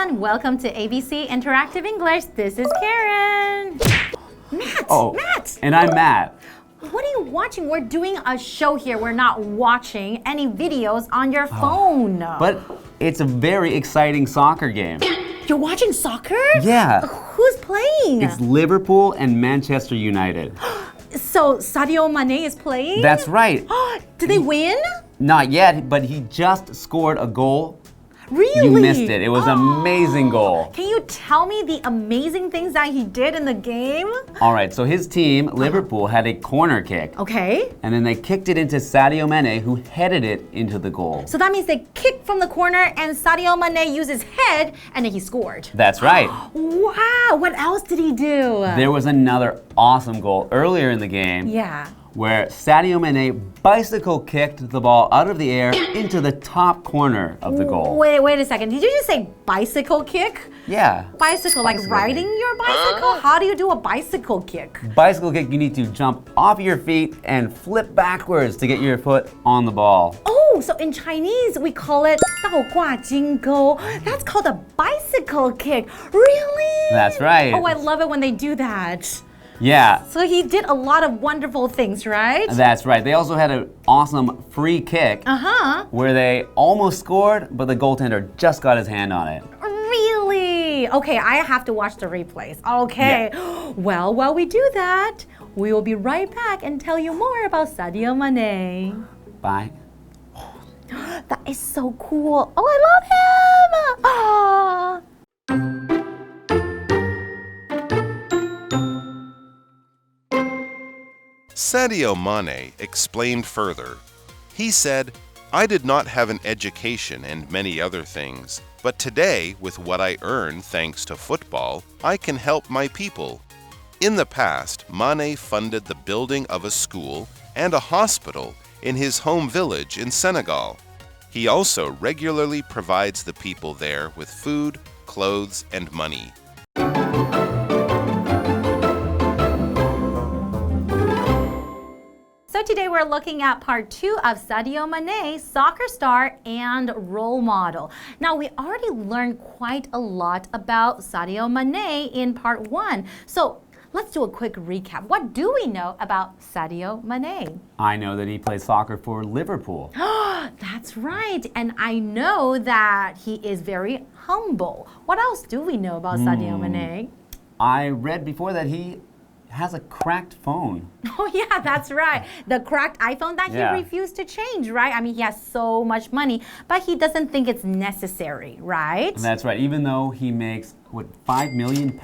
everyone. Welcome to ABC Interactive English. This is Karen. Matt. And I'm Matt. What are you watching? We're doing a show here. We're not watching any videos on your phone. But it's a very exciting soccer game. You're watching soccer? Yeah. Who's playing? It's Liverpool and Manchester United. So Sadio Mane is playing? That's right. Did they win? Not yet, but he just scored a goal. Really? You missed it. It was an amazing goal. Can you tell me the amazing things that he did in the game? All right, so his team, Liverpool, had a corner kick. Okay. And then they kicked it into Sadio Mane, who headed it into the goal. So that means they kicked from the corner and Sadio Mane used his head and then he scored. That's right. Wow, what else did he do? There was another awesome goal earlier in the game. Yeah. Where Sadio Mane bicycle kicked the ball out of the air into the top corner of the goal. Wait a second. Did you just say bicycle kick? Yeah. Bicycle, like riding your bicycle? How do you do a bicycle kick? Bicycle kick, you need to jump off your feet and flip backwards to get your foot on the ball. Oh, so in Chinese we call it 倒挂金钩. That's called a bicycle kick. Really? That's right. Oh, I love it when they do that. Yeah. So he did a lot of wonderful things, right? That's right. They also had an awesome free kick where they almost scored, but the goaltender just got his hand on it. Really? Okay, I have to watch the replays. Okay. Yeah. Well, while we do that, we will be right back and tell you more about Sadio Mane. Bye. That is so cool. Oh, I love him! Ah. Sadio Mane explained further. He said, "I did not have an education and many other things, but today, with what I earn thanks to football, I can help my people." In the past, Mane funded the building of a school and a hospital in his home village in Senegal. He also regularly provides the people there with food, clothes, and money. So today we're looking at part 2 of Sadio Mane, soccer star and role model. Now we already learned quite a lot about Sadio Mane in part 1. So let's do a quick recap. What do we know about Sadio Mane? I know that he plays soccer for Liverpool. That's right. And I know that he is very humble. What else do we know about Sadio Mane? I read before that he has a cracked phone. Oh yeah, that's right. The cracked iPhone that he refused to change, right? I mean, he has so much money, but he doesn't think it's necessary, right? That's right. Even though he makes, what, £5 million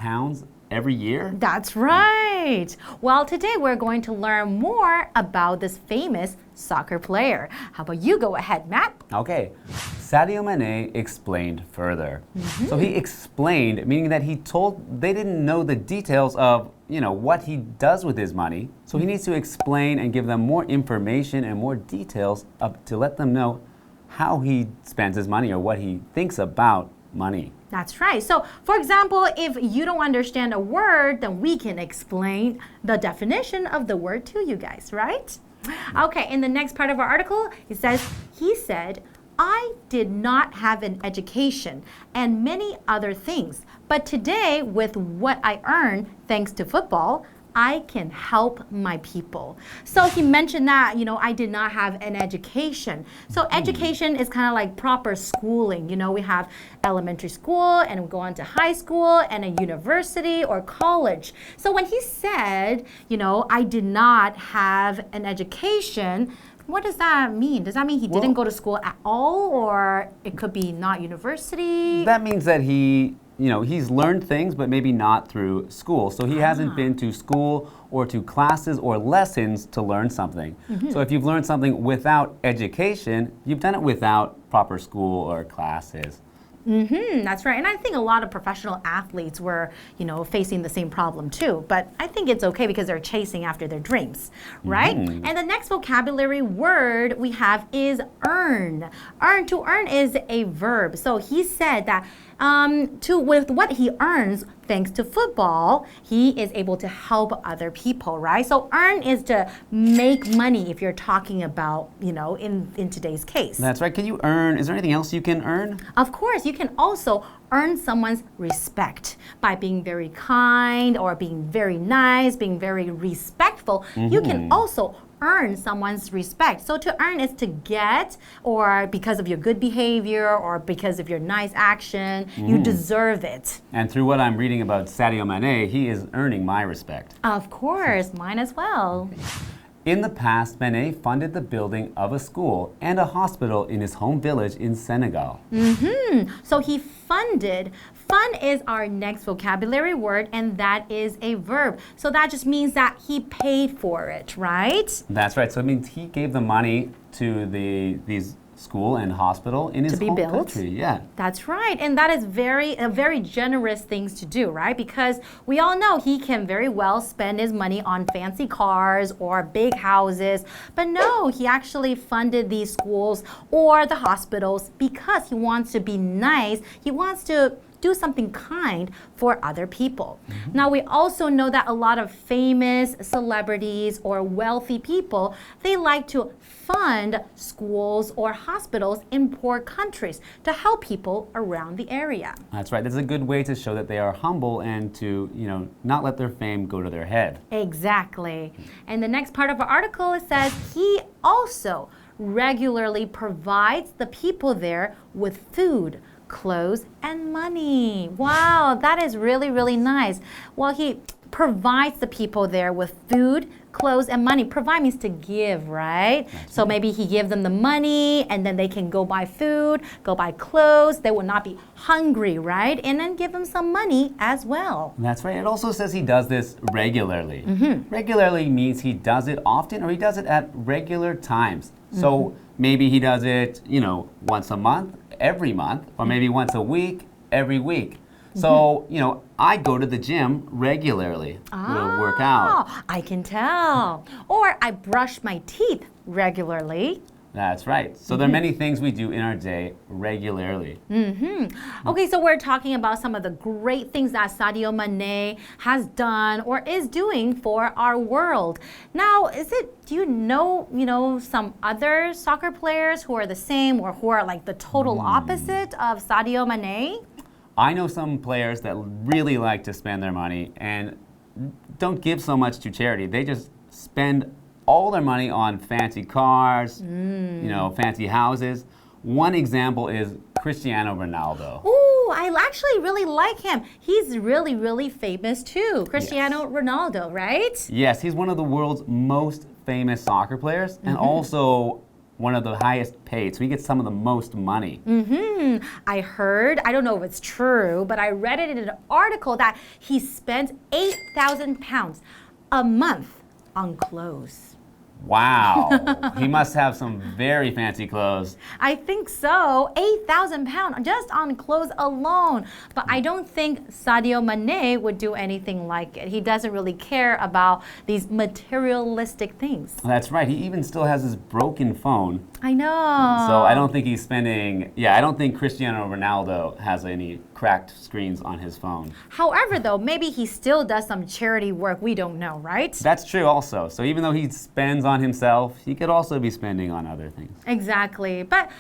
every year? That's right. Well, today we're going to learn more about this famous soccer player. How about you go ahead, Matt? Okay. Sadio Mane explained further. So he explained, meaning that they didn't know the details of, what he does with his money. So he needs to explain and give them more information and more details to let them know how he spends his money or what he thinks about money. That's right. So, for example, if you don't understand a word, then we can explain the definition of the word to you guys, right? Okay, in the next part of our article, it says, he said, "I did not have an education and many other things, but today, with what I earn thanks to football, I can help my people." So he mentioned that, I did not have an education. So education is kind of like proper schooling. We have elementary school and we go on to high school and a university or college. So when he said, I did not have an education, what does that mean? Does that mean he didn't go to school at all, or it could be not university? That means that he's learned things, but maybe not through school. So he hasn't been to school or to classes or lessons to learn something. So if you've learned something without education, you've done it without proper school or classes. That's right. And I think a lot of professional athletes were, facing the same problem too. But I think it's okay because they're chasing after their dreams, right? And the next vocabulary word we have is earn. To earn is a verb. So he said that with what he earns thanks to football, he is able to help other people, right? So earn is to make money if you're talking about, in today's case. That's right. Can you earn? Is there anything else you can earn? Of course, you can also earn someone's respect by being very kind or being very nice, being very respectful. You can also earn someone's respect. So to earn is to get, or because of your good behavior or because of your nice action, you deserve it. And through what I'm reading about Sadio Mane, he is earning my respect. Of course, mine as well. In the past, Mane funded the building of a school and a hospital in his home village in Senegal. So he funded. Fund is our next vocabulary word, and that is a verb. So that just means that he paid for it, right? That's right. So it means he gave the money to these school and hospital in his home country. Yeah. That's right. And that is a very generous things to do, right? Because we all know he can very well spend his money on fancy cars or big houses. But no, he actually funded these schools or the hospitals because he wants to be nice. He wants to do something kind for other people. Now, we also know that a lot of famous celebrities or wealthy people, they like to fund schools or hospitals in poor countries to help people around the area. That's right. That's a good way to show that they are humble and to, not let their fame go to their head. Exactly. And the next part of our article, it says he also regularly provides the people there with food, clothes, and money. Wow, that is really, really nice. Well, he provides the people there with food, clothes, and money. Provide means to give, right? So maybe he gives them the money and then they can go buy food, go buy clothes. They will not be hungry, right? And then give them some money as well. That's right. It also says he does this regularly. Regularly means he does it often or he does it at regular times. So maybe he does it, once a month, every month, or maybe once a week, every week. So, I go to the gym regularly to work out. I can tell. Or I brush my teeth regularly. That's right. So there are many things we do in our day regularly. Okay, so we're talking about some of the great things that Sadio Mane has done or is doing for our world. Now, do you know, some other soccer players who are the same or who are like the total opposite of Sadio Mane? I know some players that really like to spend their money and don't give so much to charity. They just spend all their money on fancy cars, fancy houses. One example is Cristiano Ronaldo. Ooh, I actually really like him. He's really, really famous too. Cristiano Ronaldo, right? Yes, he's one of the world's most famous soccer players and also one of the highest paid. So he gets some of the most money. I heard, I don't know if it's true, but I read it in an article that he spent 8,000 pounds a month on clothes. Wow. He must have some very fancy clothes. I think so. 8,000 pounds just on clothes alone. But I don't think Sadio Mane would do anything like it. He doesn't really care about these materialistic things. That's right. He even still has his broken phone. I know. So I don't think he's spending, I don't think Cristiano Ronaldo has any cracked screens on his phone. However, though, maybe he still does some charity work. We don't know, right? That's true also. So even though he spends on himself, he could also be spending on other things. Exactly. But,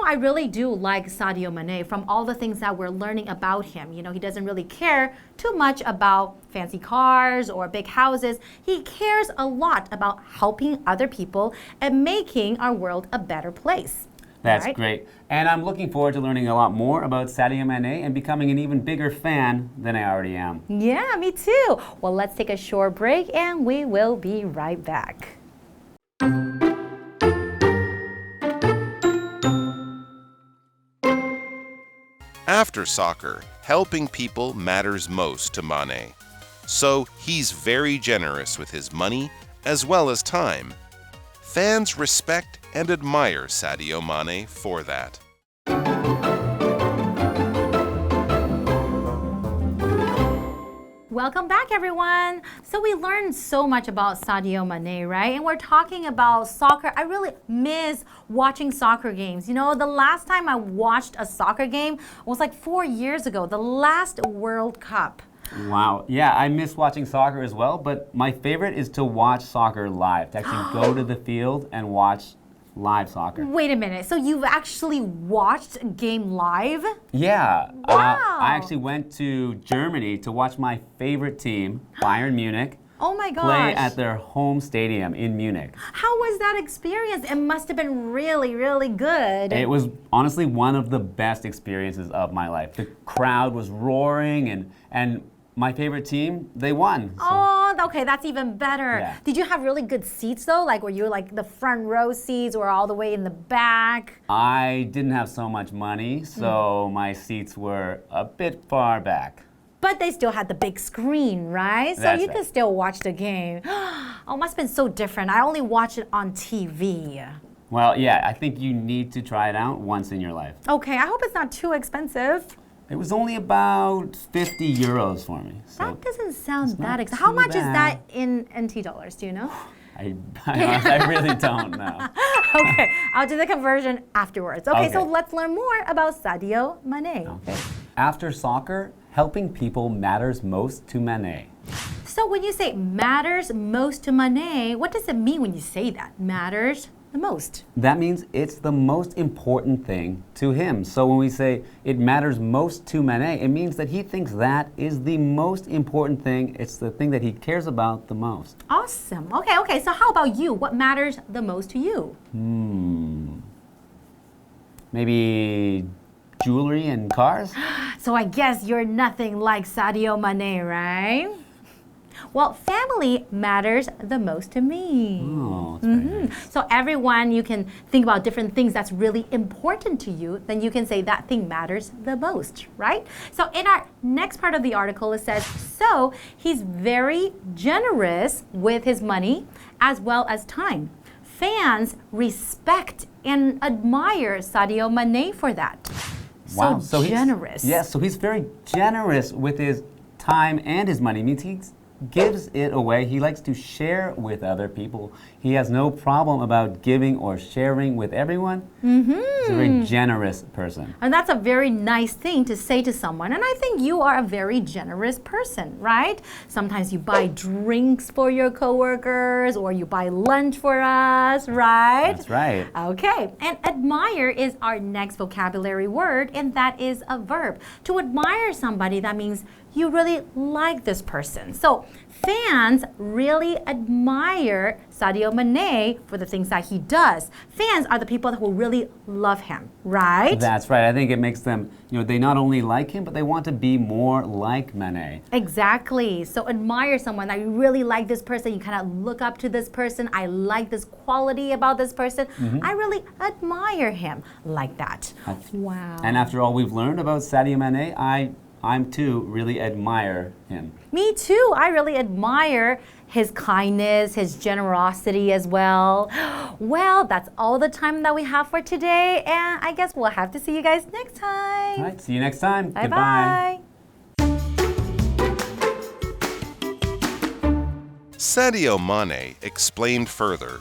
I really do like Sadio Mane from all the things that we're learning about him. He doesn't really care too much about fancy cars or big houses. He cares a lot about helping other people and making our world a better place. That's great. And I'm looking forward to learning a lot more about Sadio Mane and becoming an even bigger fan than I already am. Yeah, me too. Well, let's take a short break and we will be right back. After soccer, helping people matters most to Mane. So he's very generous with his money as well as time. Fans respect and admire Sadio Mane for that. Welcome back, everyone. So we learned so much about Sadio Mane, right? And we're talking about soccer. I really miss watching soccer games. The last time I watched a soccer game was like 4 years ago, the last World Cup. Wow. Yeah, I miss watching soccer as well, but my favorite is to watch soccer live, to actually go to the field and watch live soccer. Wait a minute. So you've actually watched a game live? Yeah. Wow. I actually went to Germany to watch my favorite team, Bayern Munich, Oh my gosh. play at their home stadium in Munich. How was that experience? It must have been really, really good. It was honestly one of the best experiences of my life. The crowd was roaring and my favorite team, they won. So. Oh, okay, that's even better. Yeah. Did you have really good seats though? Like were you like the front row seats or all the way in the back? I didn't have so much money, so my seats were a bit far back. But they still had the big screen, right? So That's you right. could still watch the game. Oh, must have been so different. I only watch it on TV. Well, yeah, I think you need to try it out once in your life. Okay, I hope it's not too expensive. It was only about 50 euros for me. So That doesn't sound that not expensive. How too much is that bad. in NT dollars? Do you know? I really don't know. Okay, I'll do the conversion afterwards. Okay, so Okay. let's learn more about Sadio Mane. Okay. After soccer, helping people matters most to Mane. So when you say matters most to Mane, what does it mean when you say that? Matters the most. That means it's the most important thing to him. So when we say it matters most to Mane, it means that he thinks that is the most important thing. It's the thing that he cares about the most. Awesome. Okay, so how about you? What matters the most to you? Maybe jewelry and cars? So I guess you're nothing like Sadio Mane, right? Well, family matters the most to me. Oh, that's very nice. So everyone, you can think about different things that's really important to you, then you can say that thing matters the most, right? So in our next part of the article, it says, so he's very generous with his money as well as time. Fans respect and admire Sadio Mane for that. Wow, So generous. Yes, so he's very generous with his time and his money. It means he gives it away. He likes to share with other people. He has no problem about giving or sharing with everyone. He's a very generous person. And that's a very nice thing to say to someone. And I think you are a very generous person, right? Sometimes you buy drinks for your coworkers or you buy lunch for us, right? That's right. Okay. And admire is our next vocabulary word, and that is a verb. To admire somebody, that means you really like this person. So fans really admire Sadio Mane for the things that he does. Fans are the people that will really love him, right? That's right. I think it makes them, they not only like him, but they want to be more like Mane. Exactly. So admire someone that you really like this person. You kind of look up to this person. I like this quality about this person. I really admire him like that. Wow. And after all we've learned about Sadio Mane, I'm too really admire him. Me too. I really admire his kindness, his generosity as well. Well, that's all the time that we have for today, and I guess we'll have to see you guys next time. All right, see you next time. Bye-bye. Sadio Mane explained further.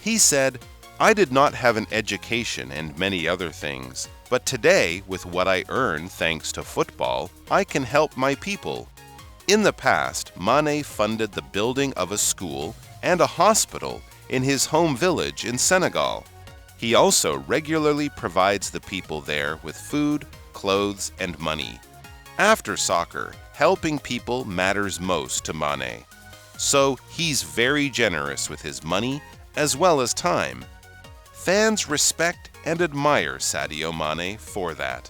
He said, I did not have an education and many other things, but today, with what I earn thanks to football, I can help my people. In the past, Mane funded the building of a school and a hospital in his home village in Senegal. He also regularly provides the people there with food, clothes, and money. After soccer, helping people matters most to Mane. So he's very generous with his money as well as time. Fans respect and admire Sadio Mane for that.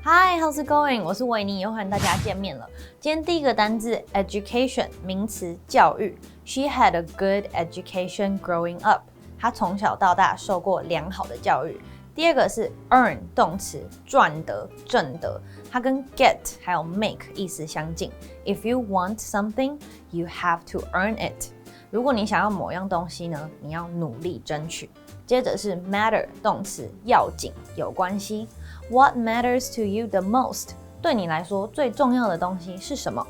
Hi, how's it going? 我是维尼，又和大家见面了。今天第一个单字 education 名词教育。She had a good education growing up. 她从小到大受过良好的教育。第二个是 earn 动词赚得、挣得，它跟 get 还有 make 意思相近。If you want something, you have to earn it. 如果你想要某样东西呢，你要努力争取。接着是 matter 动词要紧、有关系。What matters to you the most? 对你来说最重要的东西是什么？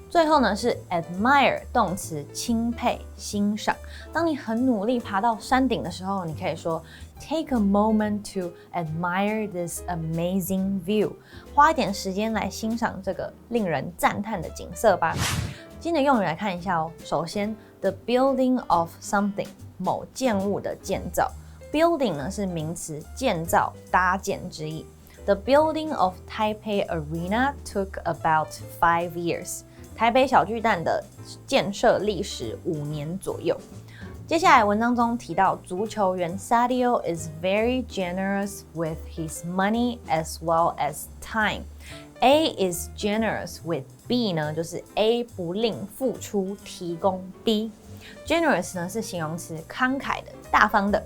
最后呢是 admire 动词钦佩、欣赏。当你很努力爬到山顶的时候，你可以说 Take a moment to admire this amazing view. 花一点时间来欣赏这个令人赞叹的景色吧。今天的用语来看一下哦。首先 ，the building of something 某建物的建造 ，building 呢是名词，建造、搭建之意。The building of Taipei Arena took about 5 years。台北小巨蛋的建设历时5年左右。接下来文章中提到，足球员 Sadio is very generous with his money as well as time. A is generous with B 呢，就是 A 不吝付出提供 B。Generous 呢是形容词，慷慨的、大方的。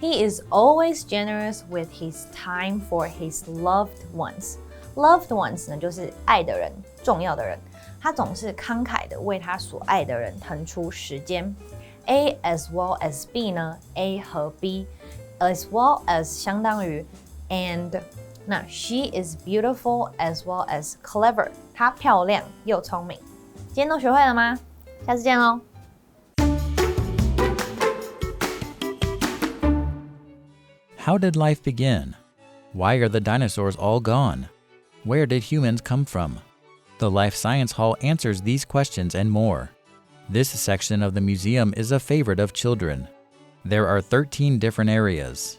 He is always generous with his time for his loved ones. Loved ones 呢就是爱的人、重要的人。他总是慷慨的为他所爱的人腾出时间。A as well as B 呢 ，A 和 B as well as 相当于 and。那 she is beautiful as well as clever， 她漂亮又聪明。今天都学会了吗？下次见喽。How did life begin? Why are the dinosaurs all gone? Where did humans come from? The Life Science Hall answers these questions and more. This section of the museum is a favorite of children. There are 13 different areas.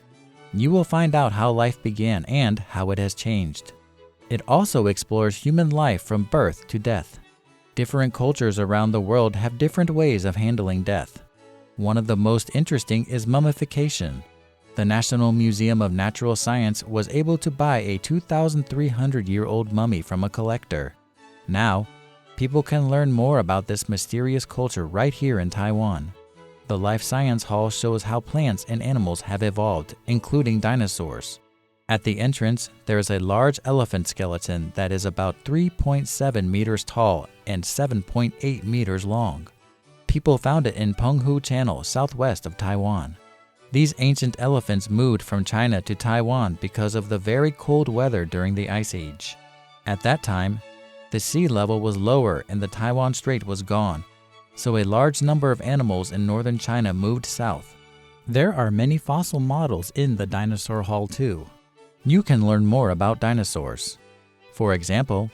You will find out how life began and how it has changed. It also explores human life from birth to death. Different cultures around the world have different ways of handling death. One of the most interesting is mummification. The National Museum of Natural Science was able to buy a 2,300-year-old mummy from a collector. Now, people can learn more about this mysterious culture right here in Taiwan. The Life Science Hall shows how plants and animals have evolved, including dinosaurs. At the entrance, there is a large elephant skeleton that is about 3.7 meters tall and 7.8 meters long. People found it in Penghu Channel, southwest of Taiwan. These ancient elephants moved from China to Taiwan because of the very cold weather during the Ice Age. At that time, the sea level was lower and the Taiwan Strait was gone, so a large number of animals in northern China moved south. There are many fossil models in the Dinosaur Hall too. You can learn more about dinosaurs. For example,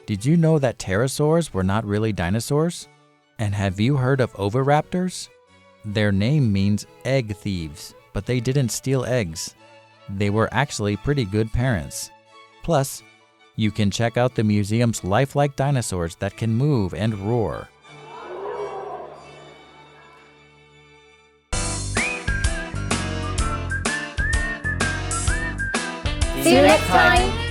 did you know that pterosaurs were not really dinosaurs? And have you heard of oviraptors? Their name means egg thieves, but they didn't steal eggs. They were actually pretty good parents. Plus, you can check out the museum's lifelike dinosaurs that can move and roar. See you next time!